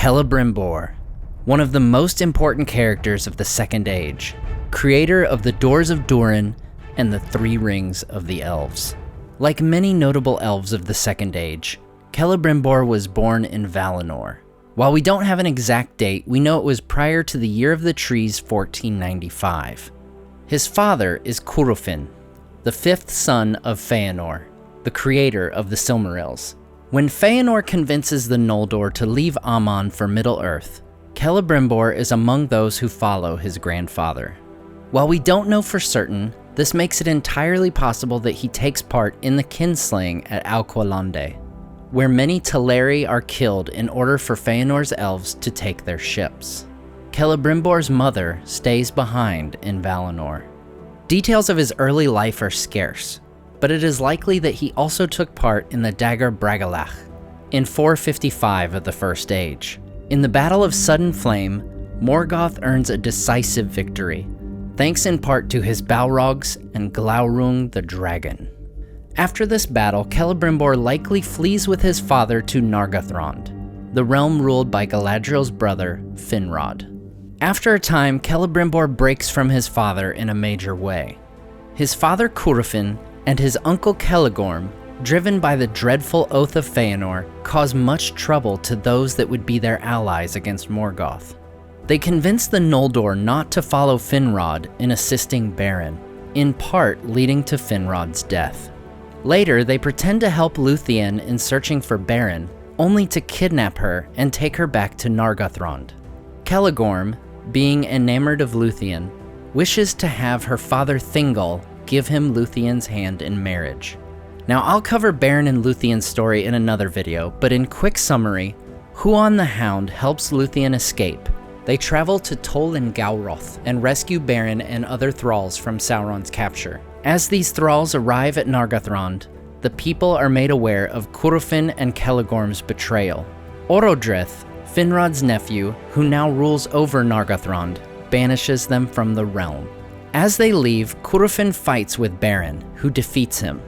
Celebrimbor, one of the most important characters of the Second Age, creator of the Doors of Durin and the Three Rings of the Elves. Like many notable elves of the Second Age, Celebrimbor was born in Valinor. While we don't have an exact date, we know it was prior to the Year of the Trees 1495. His father is Curufin, the fifth son of Feanor, the creator of the Silmarils. When Feanor convinces the Noldor to leave Aman for Middle-earth, Celebrimbor is among those who follow his grandfather. While we don't know for certain, this makes it entirely possible that he takes part in the kinslaying at Alqualondë, where many Teleri are killed in order for Feanor's elves to take their ships. Celebrimbor's mother stays behind in Valinor. Details of his early life are scarce, but it is likely that he also took part in the Dagor Bragollach in 455 of the First Age. In the Battle of Sudden Flame, Morgoth earns a decisive victory, thanks in part to his Balrogs and Glaurung the dragon. After this battle, Celebrimbor likely flees with his father to Nargothrond, the realm ruled by Galadriel's brother, Finrod. After a time, Celebrimbor breaks from his father in a major way. His father Curufin and his uncle Celegorm, driven by the dreadful Oath of Feanor, cause much trouble to those that would be their allies against Morgoth. They convince the Noldor not to follow Finrod in assisting Beren, in part leading to Finrod's death. Later, they pretend to help Luthien in searching for Beren, only to kidnap her and take her back to Nargothrond. Celegorm, being enamored of Luthien, wishes to have her father Thingol give him Luthien's hand in marriage. Now, I'll cover Beren and Luthien's story in another video, but in quick summary, Huan the Hound helps Luthien escape. They travel to Tol and Gawroth and rescue Beren and other thralls from Sauron's capture. As these thralls arrive at Nargothrond, the people are made aware of Curufin and Celegorm's betrayal. Orodreth, Finrod's nephew, who now rules over Nargothrond, banishes them from the realm. As they leave, Curufin fights with Beren, who defeats him.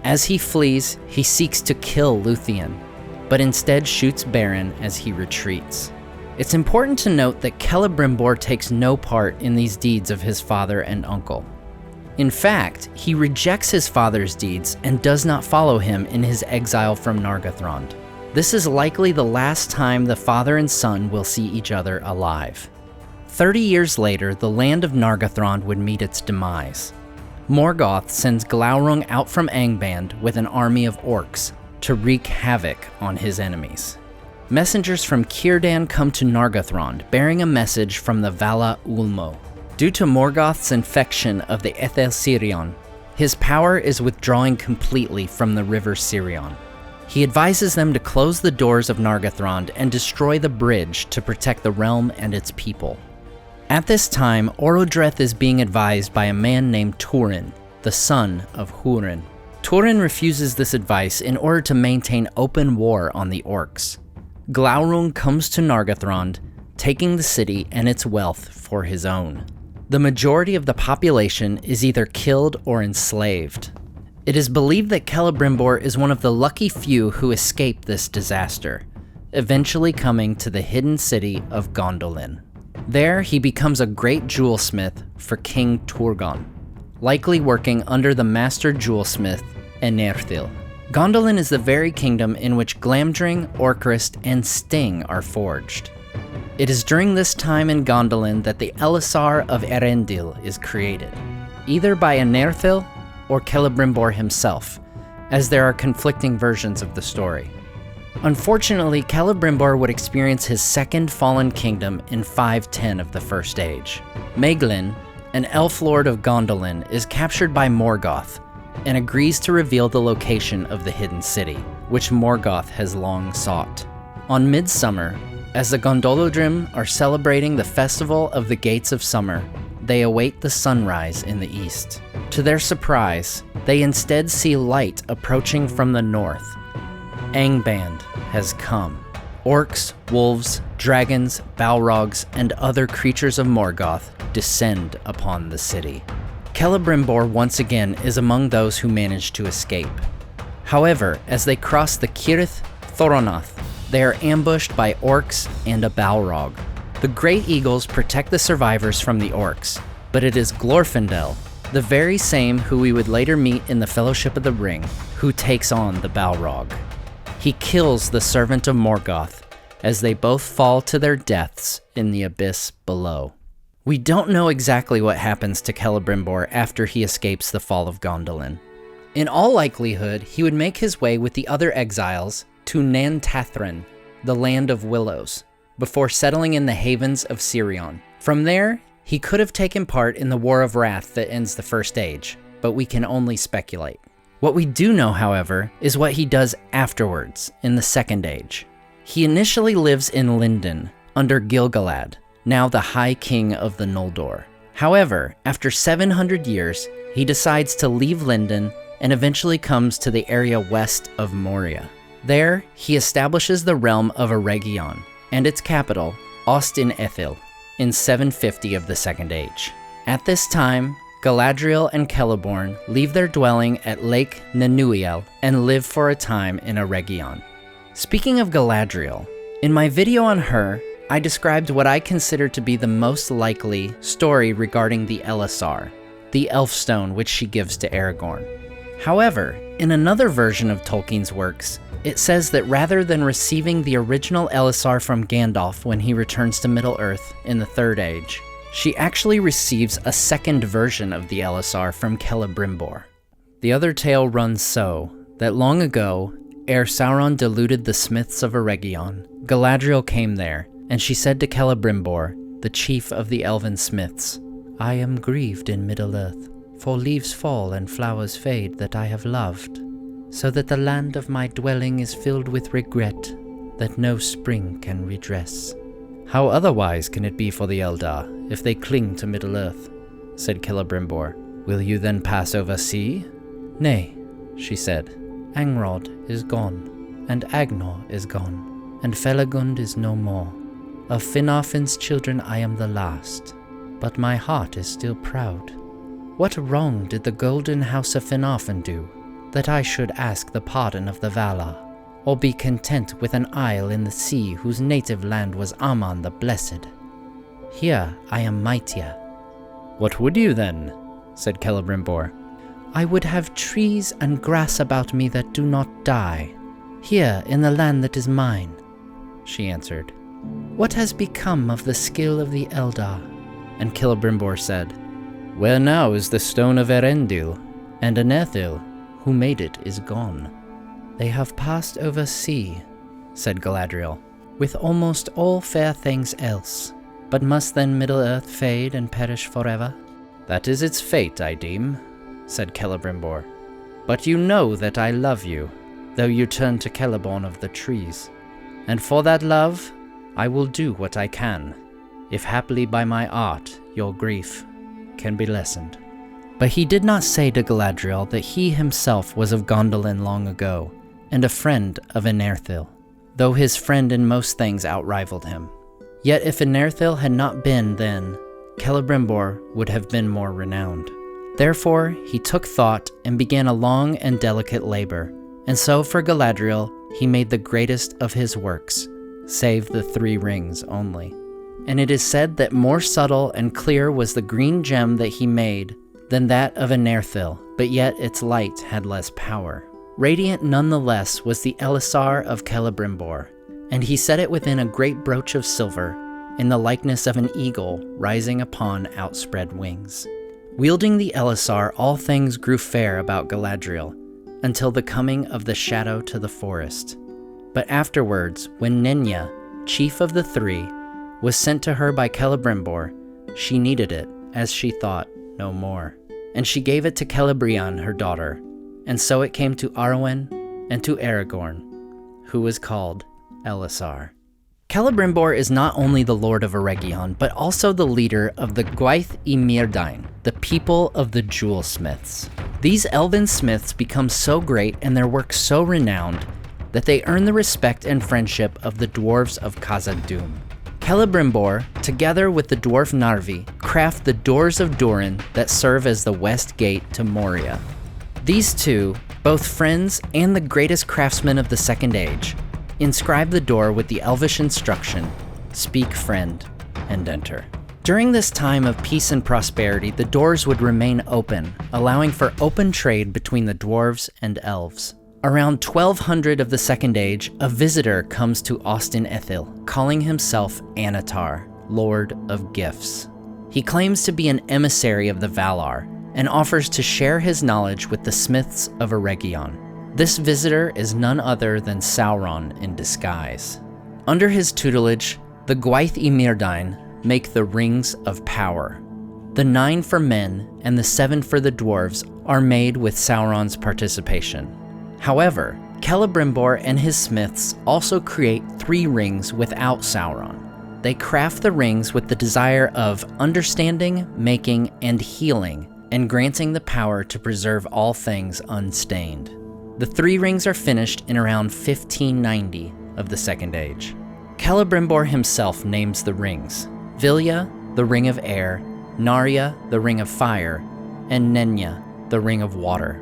As he flees, he seeks to kill Luthien, but instead shoots Beren as he retreats. It's important to note that Celebrimbor takes no part in these deeds of his father and uncle. In fact, he rejects his father's deeds and does not follow him in his exile from Nargothrond. This is likely the last time the father and son will see each other alive. 30 years later, the land of Nargothrond would meet its demise. Morgoth sends Glaurung out from Angband with an army of orcs to wreak havoc on his enemies. Messengers from Círdan come to Nargothrond, bearing a message from the Vala Ulmo. Due to Morgoth's infection of the Ethel Sirion, his power is withdrawing completely from the river Sirion. He advises them to close the doors of Nargothrond and destroy the bridge to protect the realm and its people. At this time, Orodreth is being advised by a man named Turin, the son of Hurin. Turin refuses this advice in order to maintain open war on the orcs. Glaurung comes to Nargothrond, taking the city and its wealth for his own. The majority of the population is either killed or enslaved. It is believed that Celebrimbor is one of the lucky few who escape this disaster, eventually coming to the hidden city of Gondolin. There, he becomes a great jewelsmith for King Turgon, likely working under the master jewelsmith Enerthil. Gondolin is the very kingdom in which Glamdring, Orcrist, and Sting are forged. It is during this time in Gondolin that the Elisar of Erendil is created, either by Enerthil or Celebrimbor himself, as there are conflicting versions of the story. Unfortunately, Celebrimbor would experience his second fallen kingdom in 510 of the First Age. Maeglin, an elf lord of Gondolin, is captured by Morgoth and agrees to reveal the location of the hidden city, which Morgoth has long sought. On Midsummer, as the Gondolodrim are celebrating the festival of the Gates of Summer, they await the sunrise in the east. To their surprise, they instead see light approaching from the north. Angband has come. Orcs, wolves, dragons, balrogs, and other creatures of Morgoth descend upon the city. Celebrimbor once again is among those who manage to escape. However, as they cross the Cirith Thoronath, They are ambushed by orcs and a Balrog. The Great Eagles protect the survivors from the orcs, but it is Glorfindel, the very same who we would later meet in the Fellowship of the Ring, who takes on the Balrog. He kills the servant of Morgoth as they both fall to their deaths in the abyss below. We don't know exactly what happens to Celebrimbor after he escapes the fall of Gondolin. In all likelihood, he would make his way with the other exiles to Nantathrin, the Land of Willows, before settling in the havens of Sirion. From there, he could have taken part in the War of Wrath that ends the First Age, but we can only speculate. What we do know, however, is what he does afterwards in the Second Age. He initially lives in Lindon, under Gil-galad, now the High King of the Noldor. However, after 700 years, he decides to leave Lindon and eventually comes to the area west of Moria. There, he establishes the realm of Eregion and its capital, Ostin-Ithil, in 750 of the Second Age. At this time, Galadriel and Celeborn leave their dwelling at Lake Nanuiel and live for a time in Eregion. Speaking of Galadriel, in my video on her, I described what I consider to be the most likely story regarding the Elisar, the elf stone which she gives to Aragorn. However, in another version of Tolkien's works, it says that rather than receiving the original Elisar from Gandalf when he returns to Middle-earth in the Third Age, she actually receives a second version of the Elisar from Celebrimbor. The other tale runs so, that long ago, ere Sauron deluded the smiths of Eregion, Galadriel came there, and she said to Celebrimbor, the chief of the elven smiths, "I am grieved in Middle-earth, for leaves fall and flowers fade that I have loved, so that the land of my dwelling is filled with regret that no spring can redress." "How otherwise can it be for the Eldar, if they cling to Middle-earth?" said Celebrimbor. "Will you then pass over sea?" "Nay," she said, "Angrod is gone, and Agnor is gone, and Felagund is no more. Of Finarfin's children I am the last, but my heart is still proud. What wrong did the golden house of Finarfin do, that I should ask the pardon of the Valar, or be content with an isle in the sea whose native land was Aman the Blessed? Here I am mightier." "What would you then?" said Celebrimbor. "I would have trees and grass about me that do not die, here in the land that is mine," she answered. "What has become of the skill of the Eldar?" And Celebrimbor said, "Where now is the stone of Erendil, and Anethil, who made it, is gone." "They have passed over sea," said Galadriel, "with almost all fair things else. But must then Middle-earth fade and perish forever?" "That is its fate, I deem," said Celebrimbor. "But you know that I love you, though you turn to Celeborn of the trees. And for that love, I will do what I can, if haply by my art your grief can be lessened." But he did not say to Galadriel that he himself was of Gondolin long ago, and a friend of Enerthil, though his friend in most things outrivaled him. Yet if Enerthil had not been then, Celebrimbor would have been more renowned. Therefore he took thought and began a long and delicate labor, and so for Galadriel he made the greatest of his works, save the 3 rings only. And it is said that more subtle and clear was the green gem that he made than that of Enerthil, but yet its light had less power. Radiant nonetheless was the Elisar of Celebrimbor, and he set it within a great brooch of silver, in the likeness of an eagle rising upon outspread wings. Wielding the Elisar, all things grew fair about Galadriel, until the coming of the shadow to the forest. But afterwards, when Nenya, chief of the 3, was sent to her by Celebrimbor, she needed it, as she thought, no more. And she gave it to Celebrian, her daughter, and so it came to Arwen and to Aragorn, who was called Elisar. Celebrimbor is not only the Lord of Eregion, but also the leader of the Gwaith y Myrdain, the people of the Jewelsmiths. These elven smiths become so great and their work so renowned that they earn the respect and friendship of the dwarves of Khazad-dûm. Celebrimbor, together with the dwarf Narvi, craft the Doors of Durin that serve as the west gate to Moria. These two, both friends and the greatest craftsmen of the Second Age, Inscribe the door with the elvish instruction, "Speak, friend," and enter. During this time of peace and prosperity, the doors would remain open, allowing for open trade between the dwarves and elves. Around 1200 of the Second Age, a visitor comes to Ostin Ithil, calling himself Anatar, Lord of Gifts. He claims to be an emissary of the Valar, and offers to share his knowledge with the smiths of Eregion. This visitor is none other than Sauron in disguise. Under his tutelage, the Gwaith y Myrdain make the Rings of Power. The 9 for men and the 7 for the dwarves are made with Sauron's participation. However, Celebrimbor and his smiths also create 3 rings without Sauron. They craft the rings with the desire of understanding, making, and healing, and granting the power to preserve all things unstained. The 3 rings are finished in around 1590 of the Second Age. Celebrimbor himself names the rings: Vilya, the Ring of Air; Narya, the Ring of Fire; and Nenya, the Ring of Water.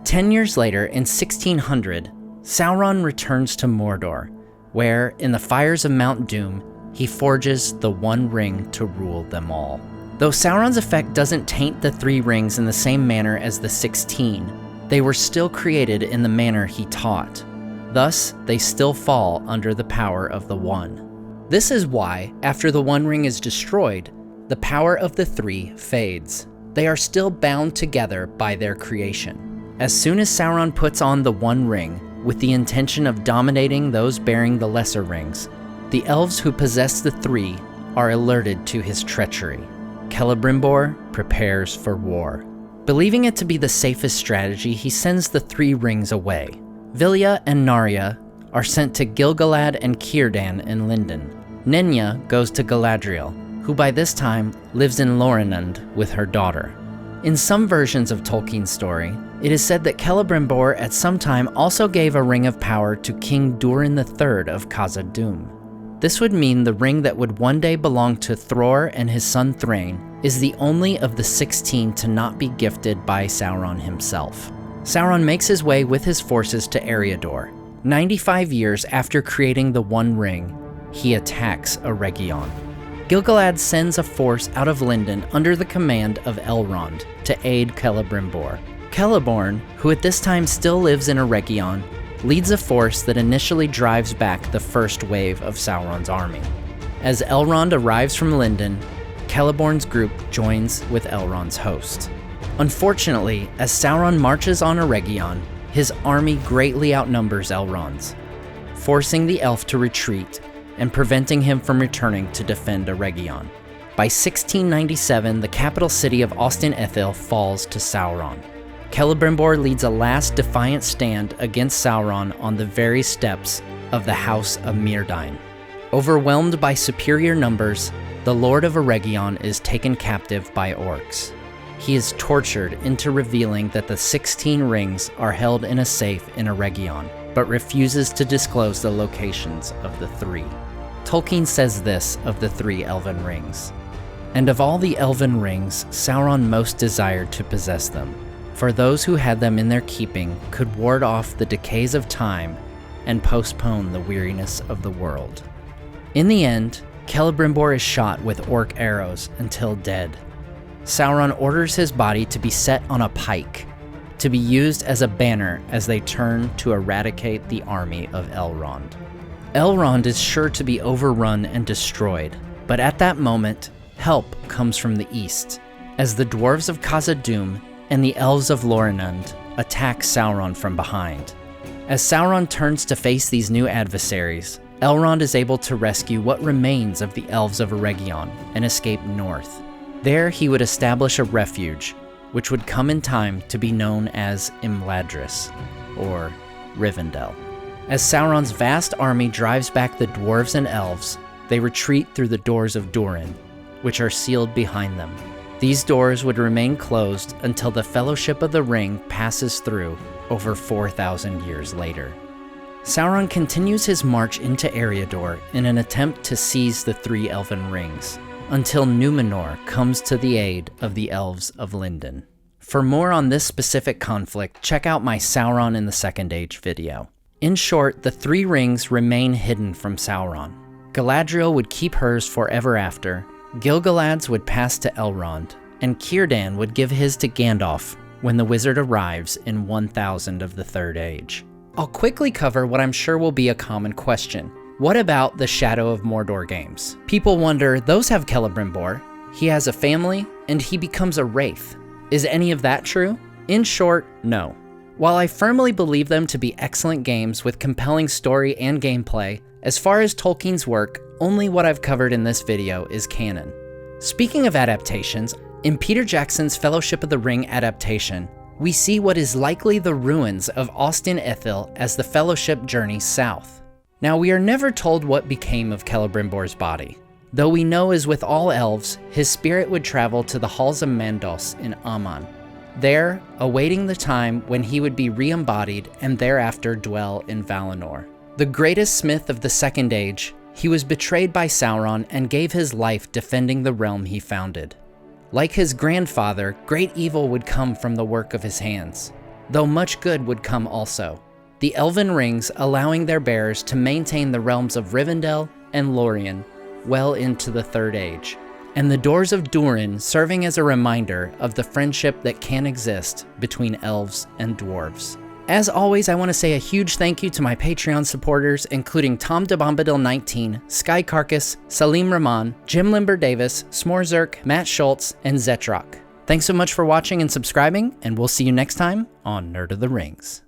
10 years later, in 1600, Sauron returns to Mordor, where, in the fires of Mount Doom, he forges the One Ring to rule them all. Though Sauron's effect doesn't taint the 3 rings in the same manner as the 16, they were still created in the manner he taught. Thus, they still fall under the power of the One. This is why, after the One Ring is destroyed, the power of the 3 fades. They are still bound together by their creation. As soon as Sauron puts on the One Ring, with the intention of dominating those bearing the lesser rings, the elves who possess the 3 are alerted to his treachery. Celebrimbor prepares for war. Believing it to be the safest strategy, he sends the 3 rings away. Vilya and Narya are sent to Gil-galad and Círdan in Lindon. Nenya goes to Galadriel, who by this time lives in Lorinand with her daughter. In some versions of Tolkien's story, it is said that Celebrimbor at some time also gave a ring of power to King Durin III of Khazad-dûm. This would mean the ring that would one day belong to Thror and his son Thrain is the only of the 16 to not be gifted by Sauron himself. Sauron makes his way with his forces to Eriador. 95 years after creating the One Ring, he attacks Eregion. Gil-galad sends a force out of Lindon under the command of Elrond to aid Celebrimbor. Celeborn, who at this time still lives in Eregion, leads a force that initially drives back the first wave of Sauron's army. As Elrond arrives from Lindon, Celeborn's group joins with Elrond's host. Unfortunately, as Sauron marches on Eregion, his army greatly outnumbers Elrond's, forcing the elf to retreat and preventing him from returning to defend Eregion. By 1697, the capital city of Ostin Ithil falls to Sauron. Celebrimbor leads a last defiant stand against Sauron on the very steps of the House of Myrdain. Overwhelmed by superior numbers, the Lord of Eregion is taken captive by orcs. He is tortured into revealing that the 16 rings are held in a safe in Eregion, but refuses to disclose the locations of the 3. Tolkien says this of the 3 elven rings: "And of all the elven rings, Sauron most desired to possess them, for those who had them in their keeping could ward off the decays of time and postpone the weariness of the world." In the end, Celebrimbor is shot with orc arrows until dead. Sauron orders his body to be set on a pike, to be used as a banner as they turn to eradicate the army of Elrond. Elrond is sure to be overrun and destroyed, but at that moment, help comes from the east, as the dwarves of Khazad-dûm and the elves of Lorinand attack Sauron from behind. As Sauron turns to face these new adversaries, Elrond is able to rescue what remains of the elves of Eregion and escape north. There he would establish a refuge, which would come in time to be known as Imladris, or Rivendell. As Sauron's vast army drives back the dwarves and elves, they retreat through the doors of Durin, which are sealed behind them. These doors would remain closed until the Fellowship of the Ring passes through over 4,000 years later. Sauron continues his march into Eriador in an attempt to seize the 3 elven rings, until Numenor comes to the aid of the elves of Lindon. For more on this specific conflict, check out my Sauron in the Second Age video. In short, the three rings remain hidden from Sauron. Galadriel would keep hers forever after, Gil-galad's would pass to Elrond, and Círdan would give his to Gandalf when the wizard arrives in 1000 of the Third Age. I'll quickly cover what I'm sure will be a common question. What about the Shadow of Mordor games? People wonder, those have Celebrimbor, he has a family, and he becomes a wraith. Is any of that true? In short, no. While I firmly believe them to be excellent games with compelling story and gameplay, as far as Tolkien's work, only what I've covered in this video is canon. Speaking of adaptations, in Peter Jackson's Fellowship of the Ring adaptation, we see what is likely the ruins of Ostin Ithil as the Fellowship journeys south. Now, we are never told what became of Celebrimbor's body, though we know, as with all elves, his spirit would travel to the halls of Mandos in Aman, there awaiting the time when he would be re-embodied and thereafter dwell in Valinor. The greatest smith of the Second Age, he was betrayed by Sauron and gave his life defending the realm he founded. Like his grandfather, great evil would come from the work of his hands, though much good would come also. The Elven Rings allowing their bearers to maintain the realms of Rivendell and Lorien well into the Third Age, and the Doors of Durin serving as a reminder of the friendship that can exist between elves and dwarves. As always, I want to say a huge thank you to my Patreon supporters, including Tom DeBombadil19, Sky Carcass, Salim Rahman, Jim Limber Davis, Smorzerk, Matt Schultz, and Zetrock. Thanks so much for watching and subscribing, and we'll see you next time on Nerd of the Rings.